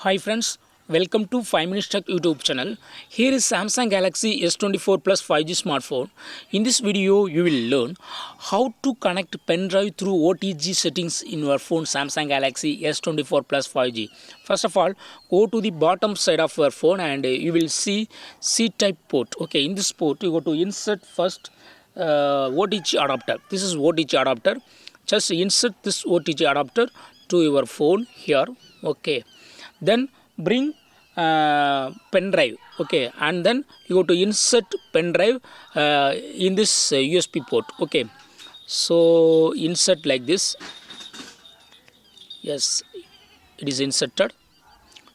Hi friends, welcome to 5 Minutes Tech YouTube channel. Here is Samsung Galaxy S24 Plus 5G smartphone. In this video, you will learn how to connect pendrive through OTG settings in your phone Samsung Galaxy S24 Plus 5G. First of all, go to the bottom side of your phone and you will see C-type port. Okay, in this port, you go to insert first OTG adapter. This is OTG adapter. Just insert this OTG adapter to your phone here. Okay, then bring pen drive. Okay, and then you go to insert pen drive in this USB port. Okay, so insert like this. Yes, it is inserted.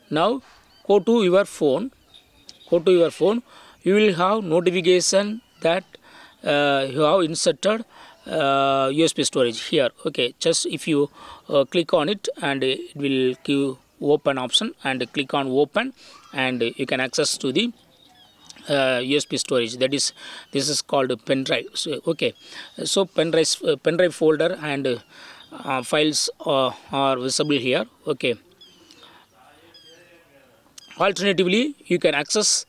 Now go to your phone. You will have notification that you have inserted USB storage here. Okay, just if you click on it, and it will give open option, and click on open, and you can access to the USB storage. That is, this is called pen drive. So okay, so pen drive folder and files are visible here. Okay, alternatively you can access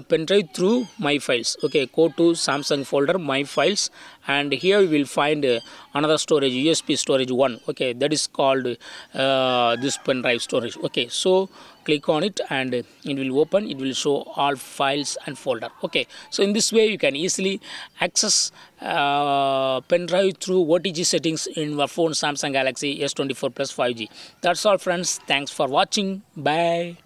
pen drive through my files. Okay, go to Samsung folder, my files, and here you will find another storage, USB storage 1. Okay, that is called this pen drive storage. Okay, so click on it and it will open. It will show all files and folder. Okay, so in this way you can easily access pen drive through OTG settings in your phone Samsung Galaxy S24 Plus 5G. That's all friends, thanks for watching. Bye.